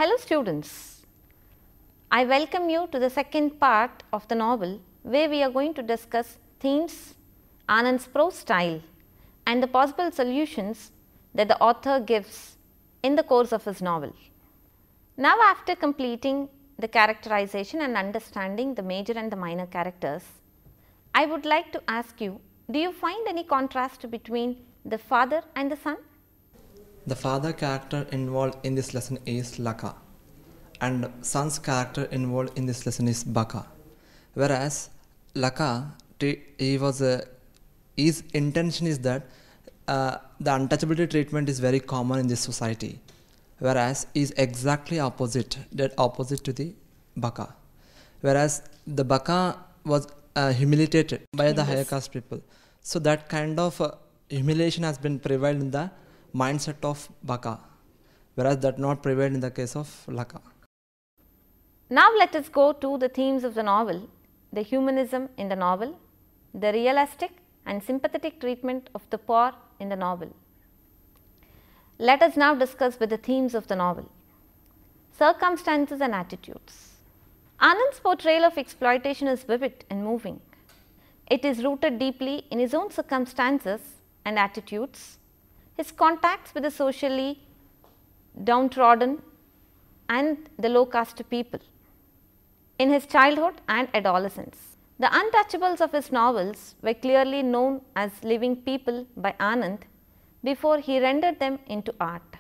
Hello students, I welcome you to the second part of the novel where we are going to discuss themes, Anand's prose style and the possible solutions that the author gives in the course of his novel. Now after completing the characterization and understanding the major and the minor characters, I would like to ask you, do you find any contrast between the father and the son? The father character involved in this lesson is Laka, and son's character involved in this lesson is Baka. Whereas Laka, his intention is that the untouchability treatment is very common in this society, whereas is exactly opposite to the Baka. Whereas the Baka was humiliated by the higher caste people, so that kind of humiliation has been prevailed in the mindset of Baka, whereas that not prevailed in the case of Laka. Now let us go to the themes of the novel, the humanism in the novel, the realistic and sympathetic treatment of the poor in the novel. Let us now discuss with the themes of the novel, circumstances and attitudes. Anand's portrayal of exploitation is vivid and moving. It is rooted deeply in his own circumstances and attitudes, his contacts with the socially downtrodden and the low caste people in his childhood and adolescence. The untouchables of his novels were clearly known as living people by Anand before he rendered them into art.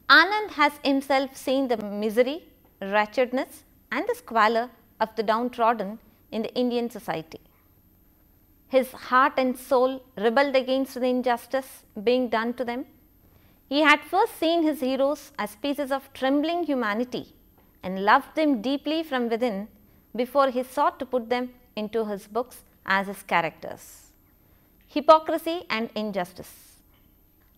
Anand has himself seen the misery, wretchedness and the squalor of the downtrodden in the Indian society. His heart and soul rebelled against the injustice being done to them. He had first seen his heroes as pieces of trembling humanity and loved them deeply from within before he sought to put them into his books as his characters. Hypocrisy and injustice.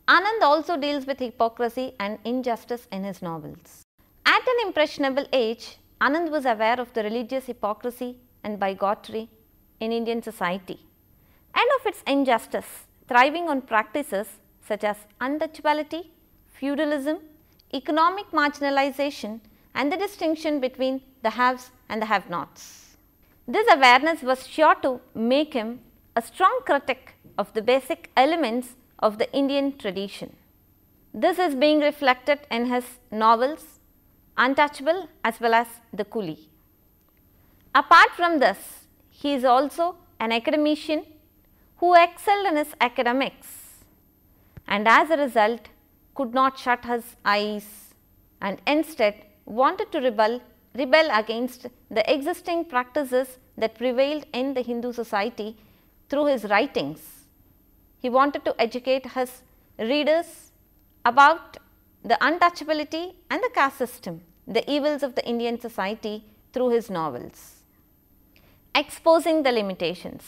Anand also deals with hypocrisy and injustice in his novels. At an impressionable age, Anand was aware of the religious hypocrisy and bigotry in Indian society and of its injustice thriving on practices such as untouchability, feudalism, economic marginalization and the distinction between the haves and the have-nots. This awareness was sure to make him a strong critic of the basic elements of the Indian tradition. This is being reflected in his novels Untouchable as well as The Coolie. Apart from this, he is also an academician who excelled in his academics and as a result could not shut his eyes and instead wanted to rebel against the existing practices that prevailed in the Hindu society through his writings. He wanted to educate his readers about the untouchability and the caste system, the evils of the Indian society through his novels. Exposing the limitations.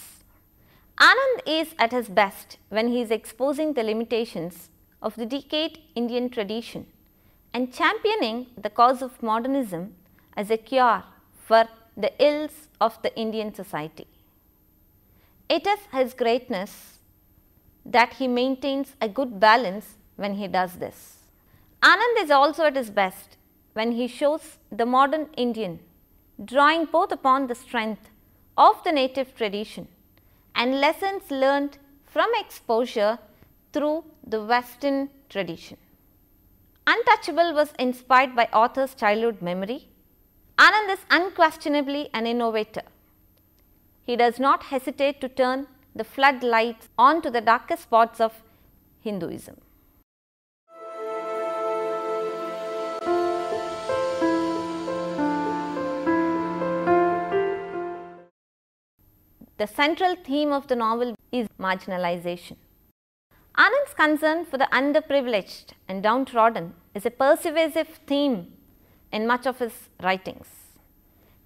Anand is at his best when he is exposing the limitations of the decayed Indian tradition and championing the cause of modernism as a cure for the ills of the Indian society. It is his greatness that he maintains a good balance when he does this. Anand is also at his best when he shows the modern Indian drawing both upon the strength of the native tradition and lessons learned from exposure through the Western tradition. Untouchable was inspired by author's childhood memory. Anand is unquestionably an innovator. He does not hesitate to turn the floodlights onto the darkest spots of Hinduism. The central theme of the novel is marginalization. Anand's concern for the underprivileged and downtrodden is a pervasive theme in much of his writings.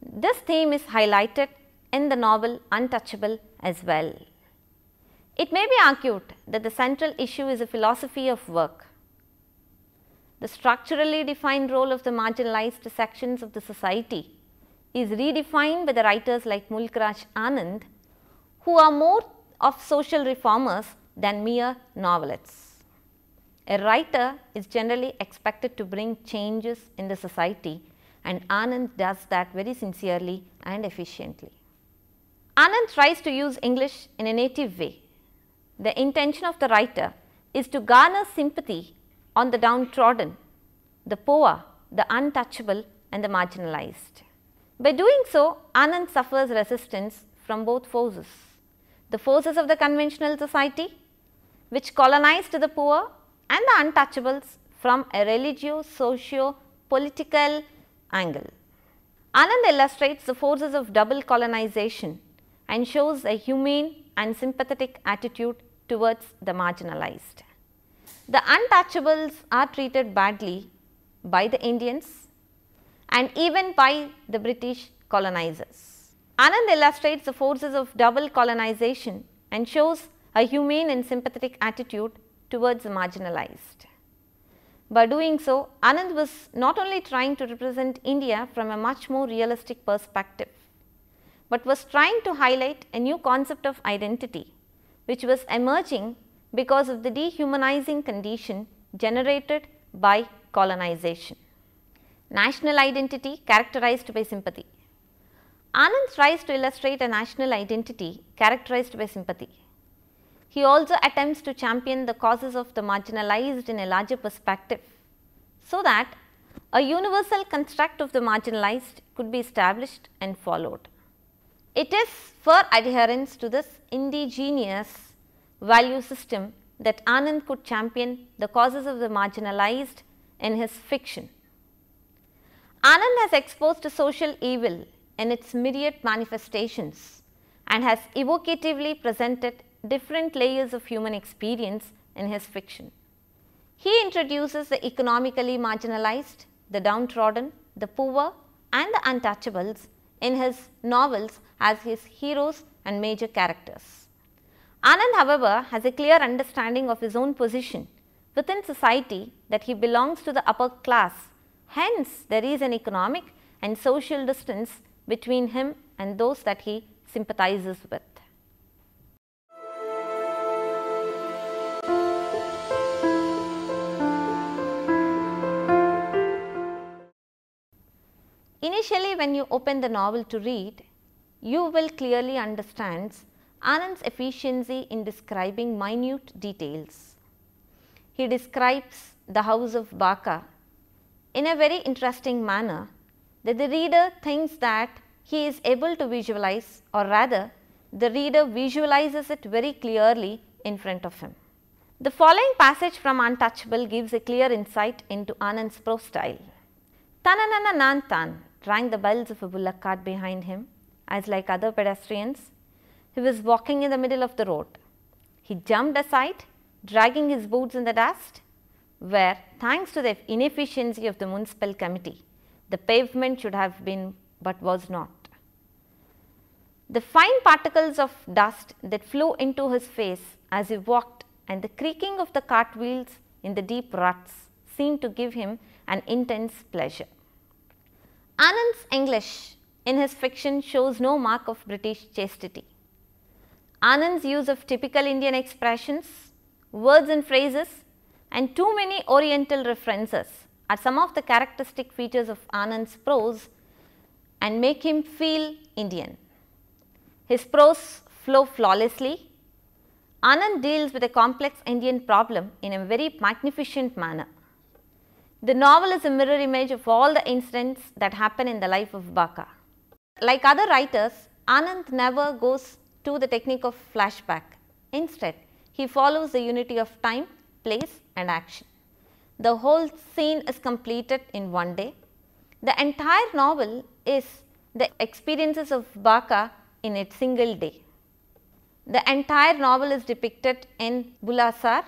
This theme is highlighted in the novel Untouchable as well. It may be argued that the central issue is a philosophy of work. The structurally defined role of the marginalized sections of the society is redefined by the writers like Mulk Raj Anand, who are more of social reformers than mere novelists. A writer is generally expected to bring changes in the society, and Anand does that very sincerely and efficiently. Anand tries to use English in a native way. The intention of the writer is to garner sympathy on the downtrodden, the poor, the untouchable and the marginalized. By doing so, Anand suffers resistance from both forces. The forces of the conventional society, which colonized the poor, and the untouchables from a religio socio political angle. Anand illustrates the forces of double colonization and shows a humane and sympathetic attitude towards the marginalized. The untouchables are treated badly by the Indians and even by the British colonizers. Anand illustrates the forces of double colonization and shows a humane and sympathetic attitude towards the marginalized. By doing so, Anand was not only trying to represent India from a much more realistic perspective, but was trying to highlight a new concept of identity, which was emerging because of the dehumanizing condition generated by colonization. National identity characterized by sympathy. Anand tries to illustrate a national identity characterized by sympathy. He also attempts to champion the causes of the marginalized in a larger perspective, so that a universal construct of the marginalized could be established and followed. It is for adherence to this indigenous value system that Anand could champion the causes of the marginalized in his fiction. Anand has exposed social evil in its myriad manifestations and has evocatively presented different layers of human experience in his fiction. He introduces the economically marginalized, the downtrodden, the poor and the untouchables in his novels as his heroes and major characters. Anand, however, has a clear understanding of his own position within society, that he belongs to the upper class. Hence, there is an economic and social distance between him and those that he sympathizes with. Initially, when you open the novel to read, you will clearly understand Anand's efficiency in describing minute details. He describes the house of Baka in a very interesting manner that the reader thinks that he is able to visualize, or rather the reader visualizes it very clearly in front of him. The following passage from Untouchable gives a clear insight into Anand's prose style. Tananana nan tan rang the bells of a bullock cart behind him, as like other pedestrians, he was walking in the middle of the road. He jumped aside, dragging his boots in the dust, where, thanks to the inefficiency of the municipal committee, the pavement should have been but was not. The fine particles of dust that flew into his face as he walked and the creaking of the cart wheels in the deep ruts seemed to give him an intense pleasure. Anand's English in his fiction shows no mark of British chastity. Anand's use of typical Indian expressions, words and phrases, and too many Oriental references are some of the characteristic features of Anand's prose and make him feel Indian. His prose flow flawlessly. Anand deals with a complex Indian problem in a very magnificent manner. The novel is a mirror image of all the incidents that happen in the life of Baka. Like other writers, Anand never goes to the technique of flashback. Instead, he follows the unity of time, place and action. The whole scene is completed in one day. The entire novel is the experiences of Baka in a single day. The entire novel is depicted in Bulasar.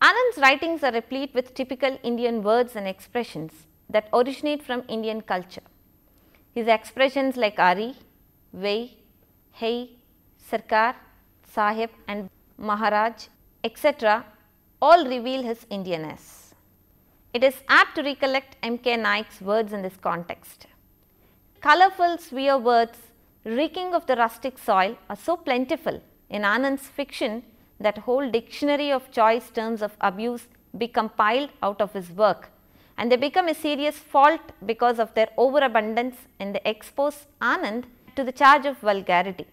Anand's writings are replete with typical Indian words and expressions that originate from Indian culture. His expressions like Ari, Vei, Hey, Sarkar, Sahib and Maharaj, etc. all reveal his Indianness. It is apt to recollect M.K. Naik's words in this context. Colourful swear words reeking of the rustic soil are so plentiful in Anand's fiction that whole dictionary of choice terms of abuse be compiled out of his work, and they become a serious fault because of their overabundance, and they expose Anand to the charge of vulgarity.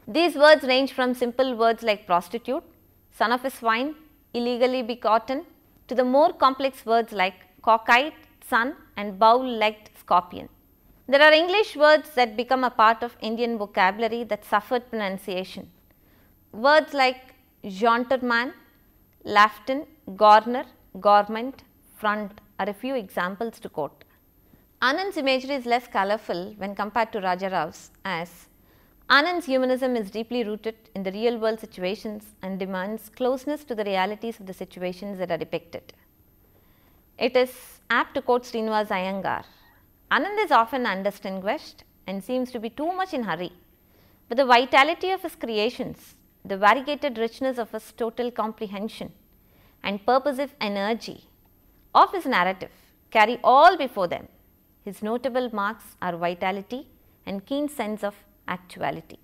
These words range from simple words like prostitute, son of a swine, illegally begotten, to the more complex words like cockeyed son and bow-legged scorpion. There are English words that become a part of Indian vocabulary that suffered pronunciation. Words like jaunterman, lafton, garner, garment, front are a few examples to quote. Anand's imagery is less colourful when compared to Raja Raw's, as Anand's humanism is deeply rooted in the real world situations and demands closeness to the realities of the situations that are depicted. It is apt to quote Srinivas Iyengar. Anand is often undistinguished and seems to be too much in hurry, but the vitality of his creations, the variegated richness of his total comprehension, and purposive energy of his narrative carry all before them. His notable marks are vitality and keen sense of actuality.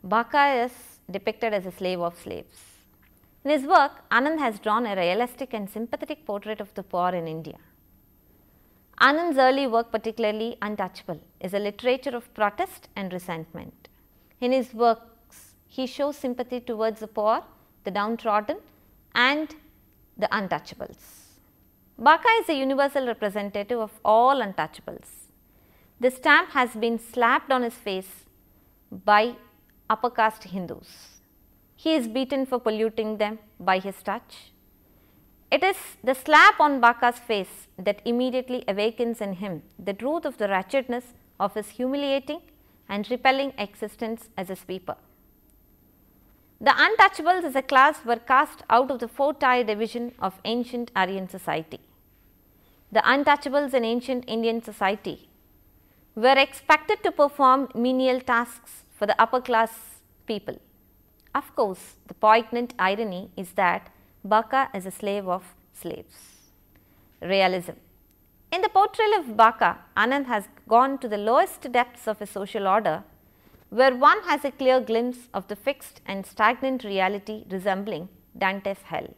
Baka is depicted as a slave of slaves. In his work, Anand has drawn a realistic and sympathetic portrait of the poor in India. Anand's early work, particularly Untouchable, is a literature of protest and resentment. In his works, he shows sympathy towards the poor, the downtrodden, and the untouchables. Baka is a universal representative of all untouchables. The stamp has been slapped on his face by upper caste Hindus. He is beaten for polluting them by his touch. It is the slap on Baka's face that immediately awakens in him the truth of the wretchedness of his humiliating and repelling existence as a sweeper. The untouchables as a class were cast out of the four-tier division of ancient Aryan society. The untouchables in ancient Indian society were expected to perform menial tasks for the upper class people. Of course, the poignant irony is that Baka is a slave of slaves. Realism. In the portrayal of Baka, Anand has gone to the lowest depths of a social order, where one has a clear glimpse of the fixed and stagnant reality resembling Dante's hell.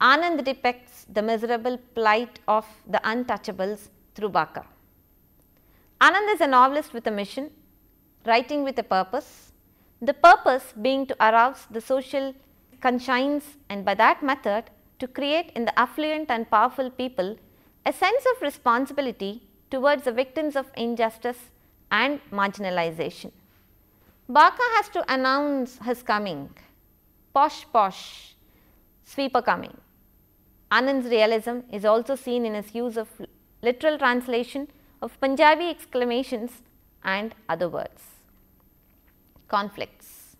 Anand depicts the miserable plight of the untouchables through Baka. Anand is a novelist with a mission, writing with a purpose, the purpose being to arouse the social conscience and by that method to create in the affluent and powerful people a sense of responsibility towards the victims of injustice and marginalization. Baka has to announce his coming, posh posh, sweeper coming. Anand's realism is also seen in his use of literal translation of Punjabi exclamations and other words. Conflicts.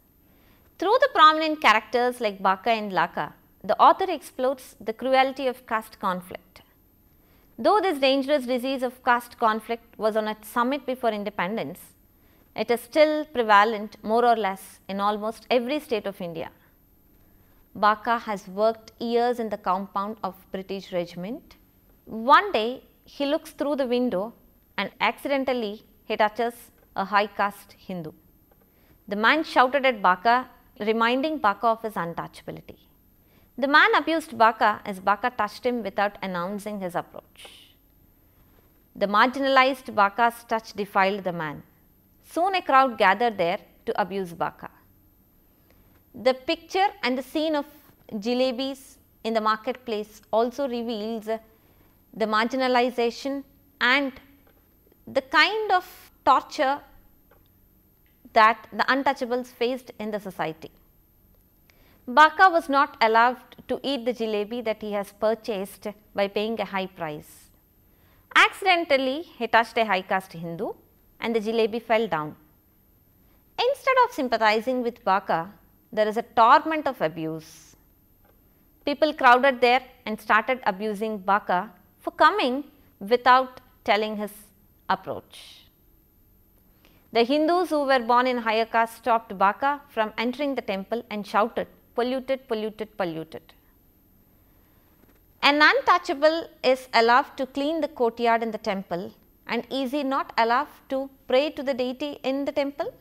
Through the prominent characters like Baka and Laka, the author explores the cruelty of caste conflict. Though this dangerous disease of caste conflict was on its summit before independence, it is still prevalent more or less in almost every state of India. Baka has worked years in the compound of British regiment. One day, he looks through the window and accidentally he touches a high caste Hindu. The man shouted at Baka, reminding Baka of his untouchability. The man abused Baka as Baka touched him without announcing his approach. The marginalized Baka's touch defiled the man. Soon a crowd gathered there to abuse Baka. The picture and the scene of jalebis in the marketplace also reveals the marginalization and the kind of torture that the untouchables faced in the society. Baka was not allowed to eat the jalebi that he has purchased by paying a high price. Accidentally, he touched a high caste Hindu and the jalebi fell down. Instead of sympathizing with Baka, there is a torment of abuse. People crowded there and started abusing Baka for coming without telling his approach. The Hindus who were born in higher caste stopped Baka from entering the temple and shouted, polluted, polluted, polluted. An untouchable is allowed to clean the courtyard in the temple, and is he not allowed to pray to the deity in the temple?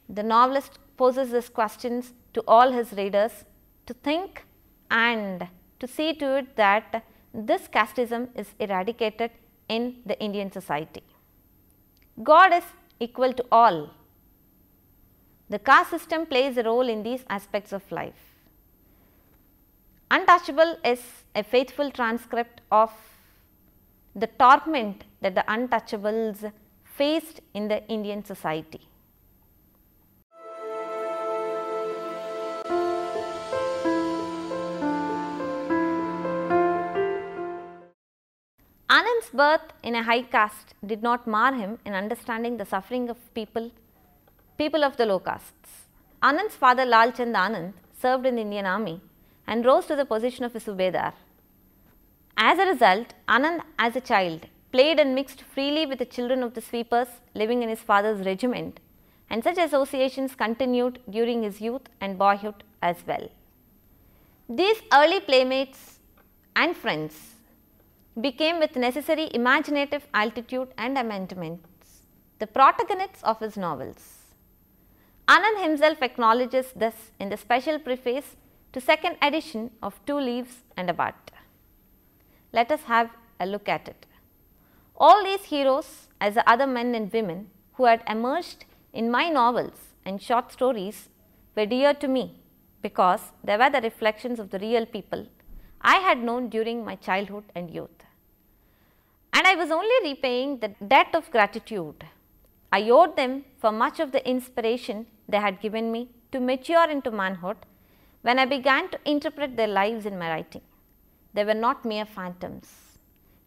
The novelist poses these questions to all his readers to think and to see to it that this casteism is eradicated in the Indian society. God is equal to all. The caste system plays a role in these aspects of life. Untouchable is a faithful transcript of the torment that the untouchables faced in the Indian society. Anand's birth in a high caste did not mar him in understanding the suffering of people of the low castes. Anand's father Lal Chand Anand served in the Indian army and rose to the position of a Subedar. As a result, Anand as a child played and mixed freely with the children of the sweepers living in his father's regiment, and such associations continued during his youth and boyhood as well. These early playmates and friends became with necessary imaginative altitude and amendments the protagonists of his novels. Anand himself acknowledges this in the special preface to second edition of Two Leaves and a Bud. Let us have a look at it. All these heroes, as the other men and women who had emerged in my novels and short stories, were dear to me because they were the reflections of the real people I had known during my childhood and youth. And I was only repaying the debt of gratitude I owed them for much of the inspiration they had given me to mature into manhood when I began to interpret their lives in my writing. They were not mere phantoms.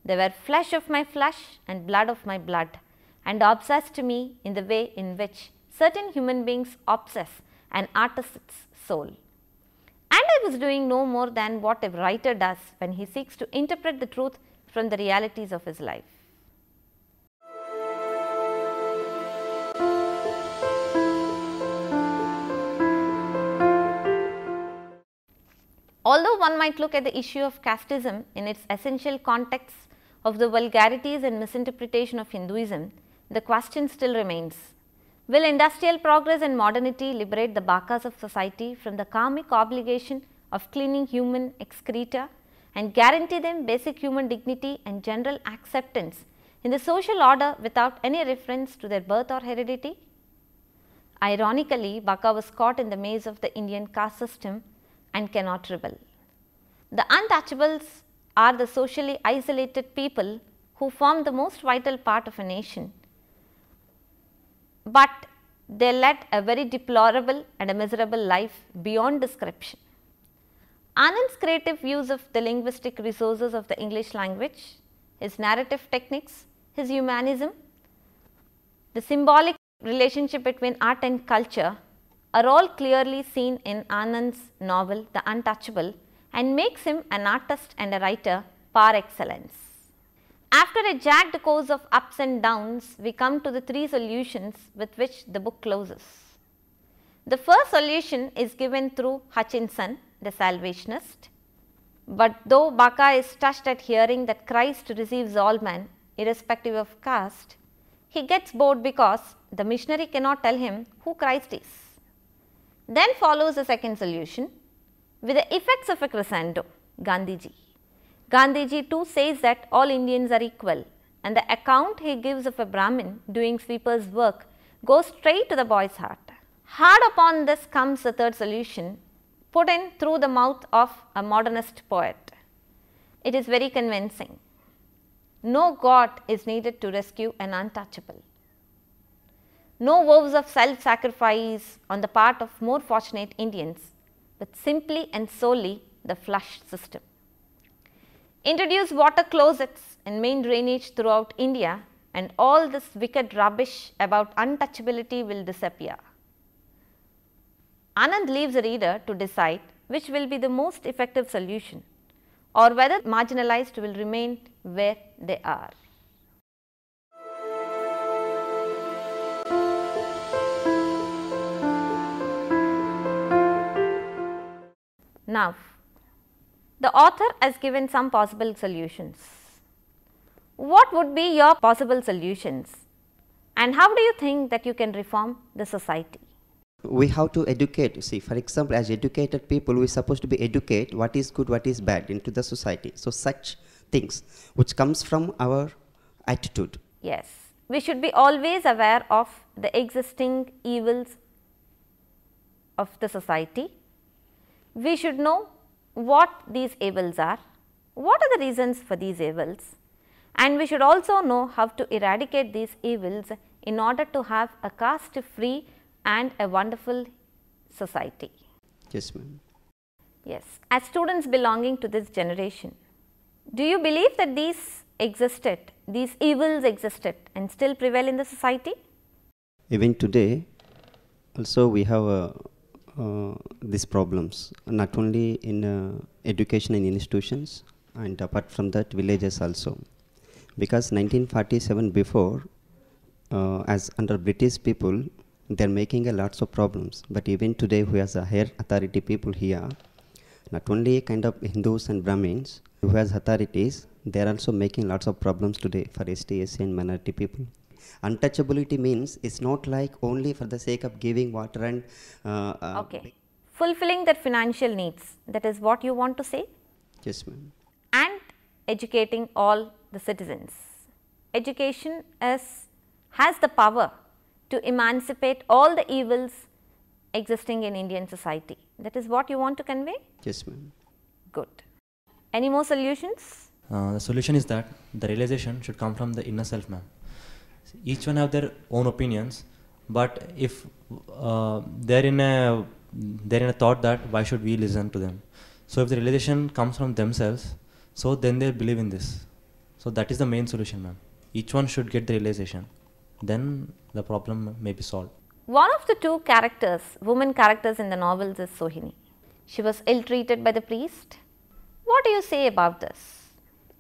They were flesh of my flesh and blood of my blood, and obsessed to me in the way in which certain human beings obsess an artist's soul. And I was doing no more than what a writer does when he seeks to interpret the truth from the realities of his life. Although one might look at the issue of casteism in its essential context of the vulgarities and misinterpretation of Hinduism, the question still remains: will industrial progress and modernity liberate the bakas of society from the karmic obligation of cleaning human excreta and guarantee them basic human dignity and general acceptance in the social order without any reference to their birth or heredity? Ironically, Baka was caught in the maze of the Indian caste system and cannot rebel. The untouchables are the socially isolated people who form the most vital part of a nation, but they led a very deplorable and a miserable life beyond description. Anand's creative use of the linguistic resources of the English language, his narrative techniques, his humanism, the symbolic relationship between art and culture are all clearly seen in Anand's novel The Untouchable, and makes him an artist and a writer par excellence. After a jagged course of ups and downs, we come to the three solutions with which the book closes. The first solution is given through Hutchinson, the Salvationist, but though Baka is touched at hearing that Christ receives all men irrespective of caste, he gets bored because the missionary cannot tell him who Christ is. Then follows a second solution with the effects of a crescendo, Gandhiji. Gandhiji too says that all Indians are equal, and the account he gives of a Brahmin doing sweeper's work goes straight to the boy's heart. Hard upon this comes the third solution, put in through the mouth of a modernist poet. It is very convincing. No God is needed to rescue an untouchable. No vows of self-sacrifice on the part of more fortunate Indians, but simply and solely the flush system. Introduce water closets and main drainage throughout India, and all this wicked rubbish about untouchability will disappear. Anand leaves the reader to decide which will be the most effective solution, or whether marginalized will remain where they are. Now, The author has given some possible solutions. What would be your possible solutions, and how do you think that you can reform the society? We have to educate. See, for example, as educated people, we are supposed to be educate what is good, what is bad into the society. So such things which comes from our attitude. Yes, we should be always aware of the existing evils of the society. We should know what these evils are, what are the reasons for these evils, and we should also know how to eradicate these evils in order to have a caste-free and a wonderful society. Yes, ma'am. Yes, as students belonging to this generation, do you believe that these evils existed and still prevail in the society? Even today, also we have these problems, not only in education and institutions, and apart from that villages also. Because 1947 before, as under British people, they are making a lots of problems. But even today, who has a higher authority people here, not only kind of Hindus and Brahmins, who has authorities, they are also making lots of problems today for ST, SC and minority people. Untouchability means it's not like only for the sake of giving water and okay. Fulfilling their financial needs, that is what you want to say? Yes, ma'am. And educating all the citizens. Education has the power to emancipate all the evils existing in Indian society. That is what you want to convey? Yes, ma'am. Good. Any more solutions? The solution is that the realization should come from the inner self, ma'am. Each one have their own opinions, but if they're in a thought that why should we listen to them? So if the realization comes from themselves, so then they believe in this. So that is the main solution, ma'am. Each one should get the realization. Then the problem may be solved. One of the two characters, women characters in the novels is Sohini. She was ill-treated by the priest. What do you say about this?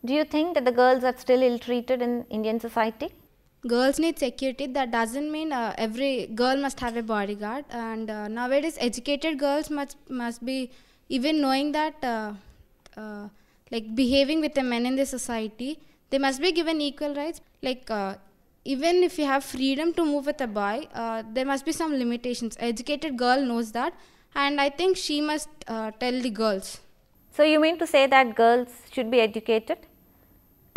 Do you think that the girls are still ill-treated in Indian society? Girls need security. That doesn't mean every girl must have a bodyguard. And nowadays, educated girls must be even knowing that, like behaving with the men in the society, they must be given equal rights. Like even if you have freedom to move with a boy, there must be some limitations. Educated girl knows that, and I think she must tell the girls. So you mean to say that girls should be educated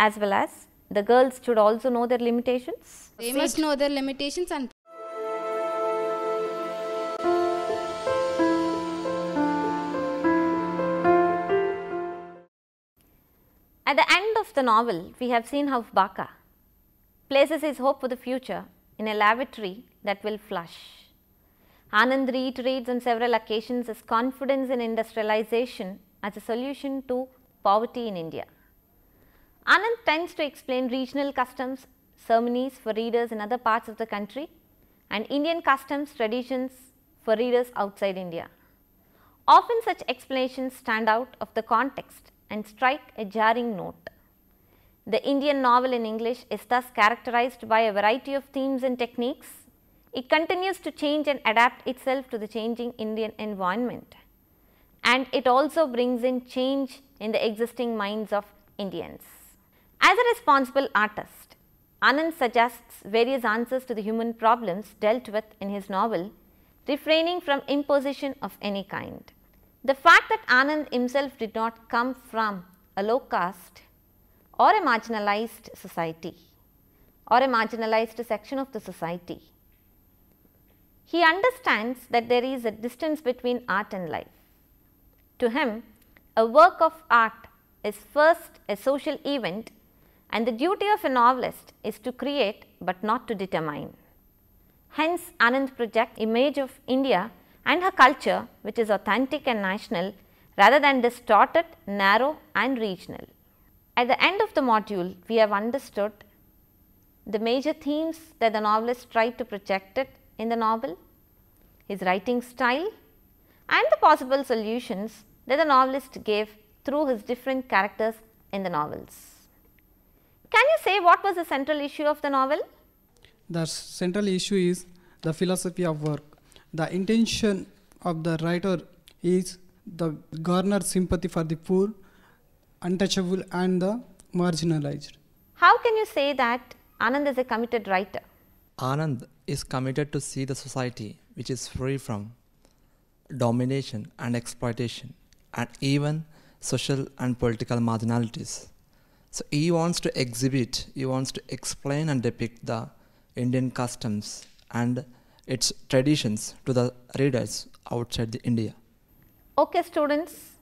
as well as the girls should also know their limitations? They must know their limitations. And at the end of the novel, we have seen how Baka places his hope for the future in a lavatory that will flush. Anand reiterates on several occasions his confidence in industrialization as a solution to poverty in India. Anand tends to explain regional customs, ceremonies for readers in other parts of the country, and Indian customs, traditions for readers outside India. Often such explanations stand out of the context and strike a jarring note. The Indian novel in English is thus characterized by a variety of themes and techniques. It continues to change and adapt itself to the changing Indian environment, and it also brings in change in the existing minds of Indians. As a responsible artist, Anand suggests various answers to the human problems dealt with in his novel, refraining from imposition of any kind. The fact that Anand himself did not come from a low caste or a marginalized society or a marginalized section of the society, he understands that there is a distance between art and life. To him, a work of art is first a social event, and the duty of a novelist is to create but not to determine. Hence, Anand projects an image of India and her culture which is authentic and national rather than distorted, narrow and regional. At the end of the module, we have understood the major themes that the novelist tried to project it in the novel, his writing style, and the possible solutions that the novelist gave through his different characters in the novels. Can you say what was the central issue of the novel? The central issue is the philosophy of work. The intention of the writer is to garner sympathy for the poor untouchable and the marginalized. How can you say that Anand is a committed writer? Anand is committed to see the society which is free from domination and exploitation and even social and political marginalities. So he wants to exhibit, he wants to explain and depict the Indian customs and its traditions to the readers outside India. Okay students,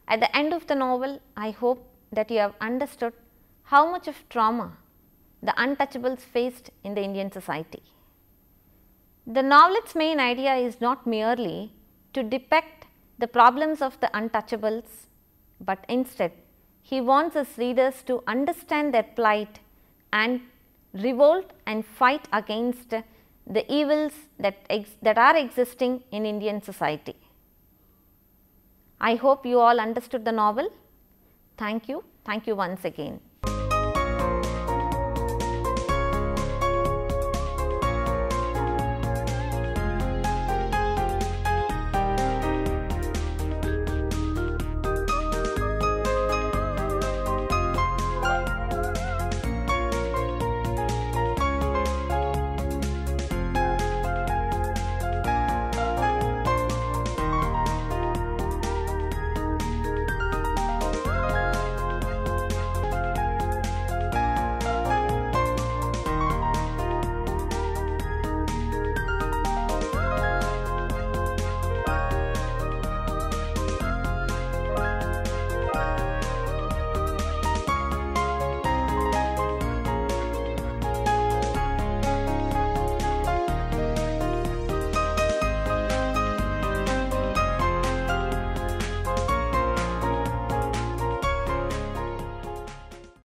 at the end of the novel, I hope that you have understood how much of trauma the untouchables faced in the Indian society. The novelist's main idea is not merely to depict the problems of the untouchables, but instead he wants his readers to understand their plight and revolt and fight against the evils that are existing in Indian society. I hope you all understood the novel. Thank you once again.